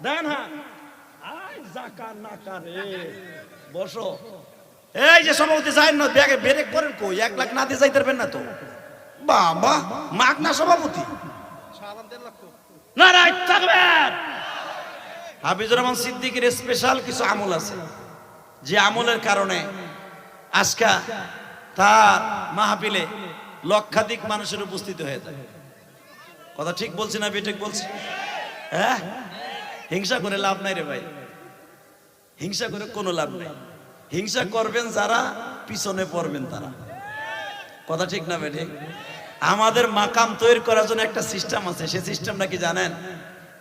দেন হ্যাঁ আই জাকা নাকা রে বসো। এই যে সভাপতি যাই না ব্যাগে ব্রেক করেন কই 1 লাখ না দিয়ে যাইতে পারবেন না তো বাবা মাগ না সভাপতি নারায় তাকবীর। হাফিজুর রহমান সিদ্দিকীর স্পেশাল কিছু আমল আছে যে আমলের কারণে আজকে তার মাহফিলে লক্ষাধিক মানুষের উপস্থিত হয়ে যায়। কথা ঠিক বলছি না বেঠিক বলছি? হ্যাঁ, হিংসা করে লাভ নাই রে ভাই, হিংসা করে কোনো লাভ নাই। হিংসা করবেন যারা পিছনে পড়বেন তারা। কথা ঠিক না বেঠিক? আমাদের মাকাম তৈরি করার জন্য একটা সিস্টেম আছে, সেই সিস্টেমটা কি জানেন?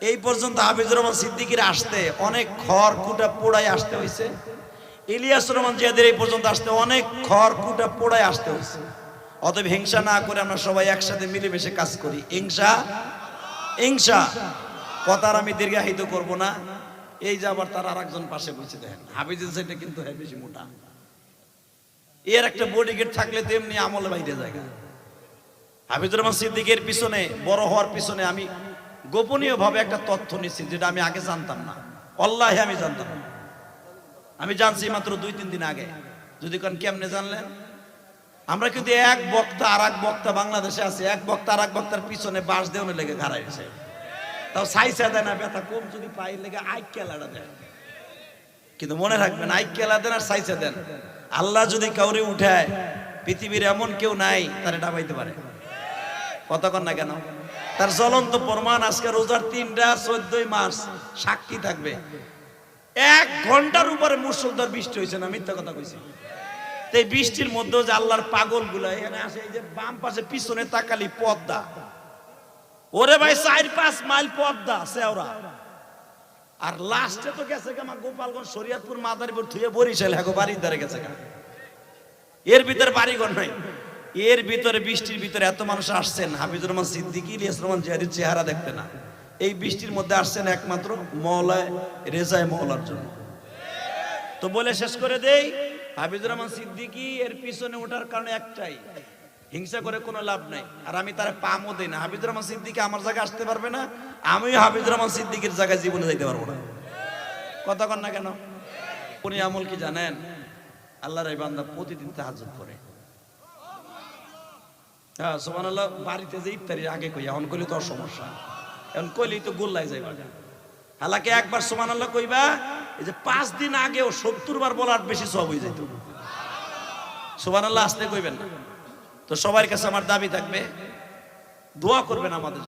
এই পর্যন্ত হাফিজুর রহমান সিদ্দিকীর আসতে অনেক খড় কুটা পোড়ায় আসতে হয়েছে, ইলিয়াস রহমান জিয়াদের এই পর্যন্ত আসতে অনেক খড় কুটা পোড়ায় আসতে হয়েছে। অতএব হিংসা না করে আমরা সবাই একসাথে মিলেমিশে কাজ করি। হিংসা কথার আমি দীর্ঘায়িত করব না। এই যে আবার তার আরেকজন পাশে বসে দেখেন হাফিজুল সাহেব কিন্তু বেশি মোটা, এর একটা বডিগার্ড থাকলে তেমনি আমলে বাইরে জায়গা। হাফিজুর রহমান সিদ্দিকীর পিছনে বড় হওয়ার পিছনে আমি গোপনীয় ভাবে একটা তথ্য নিচ্ছি যেটা আমি আগে জানতাম না, আল্লাহে আমি জানতাম না। আমি জানছি মাত্র 2-3 দিন আগে। যদি কোন কেমনে জানলেন? আমরা কিন্তু এক বক্তা আর এক বক্তা বাংলাদেশে আছে, এক বক্তা আর এক বক্তার পিছনে বাঁশ দেওয়ানো লেগে ঘাড়াইছে, তাও সাইসা দেয় না, ব্যথা কম যদি পাই লেগে আইক কেলাটা দেন। কিন্তু মনে রাখবেন আইক কেলা দেন আর সাইসা দেন, আল্লাহ যদি কাউরে উঠায় পৃথিবীর এমন কেউ নাই তারে ডাবাইতে পারে। কতক্ষণ না কেন? তার জ্বলন্ত প্রমাণ আজকে রোজার 3টা 14 মাস সাক্ষী থাকবে। 1 ঘন্টার উপরে মুষলধার বৃষ্টি হয়েছে না, মিথ্যা কথা কইছি? এই বৃষ্টির মধ্যে যে আল্লাহর পাগল গুলা এখানে আসে, এই যে বাম পাশে পিছনে তাকালি পদ্মা, ওরে ভাই 4-5 মাইল পদ্মা সেওরা। আর লাস্টে তো গেছে আমার গোপালগঞ্জ শরীয়তপুর মাদারীপুর থুয়ে বরিশাল হ্যাঁ বাড়ির ধারে গেছে। এর ভিতরে বাড়িঘর নাই, এর ভিতরে বৃষ্টির ভিতরে এত মানুষ আসছেন হাফিজুর রহমান সিদ্দিকী ইলিয়াস রহমান জিয়াদের চেহারা দেখতে না, এই বৃষ্টির মধ্যে আসছেন একমাত্র মওলায় রেজায়ে মওলার জন্য। তো বলে শেষ করে দেই, হাফিজুর রহমান সিদ্দিকী এর পিছনে ওঠার কারণে একটাই, হিংসা করে কোনো লাভ নাই। আর আমি তার পামও দেই না। হাফিজুর রহমান সিদ্দিকী আমার জায়গায় আসতে পারবে না, আমিও হাফিজুর রহমান সিদ্দিকীর জায়গায় জীবনে যাইতে পারবো না। কথা কন না কেন? উনি আমল কি জানেন? আল্লাহর এই বান্দা প্রতিদিন তাহাজ্জুদ করে। হ্যাঁ সুবহানাল্লাহ। বাড়িতে যে ইফতারির আগে কই, এখন কইলে তো সমস্যা, এখন কইলেই তো গোল্লাই যাইবা। হালাকে একবার সুবহানাল্লাহ কইবা, এই যে 5 দিন আগেও 70 বার বলার বেশি সওয়াব হয়ে যাইত। সুবহানাল্লাহ আসতে কইবেন না। তো সবার কাছে আমার দাবি থাকবে, দোয়া করবেন আমাদের।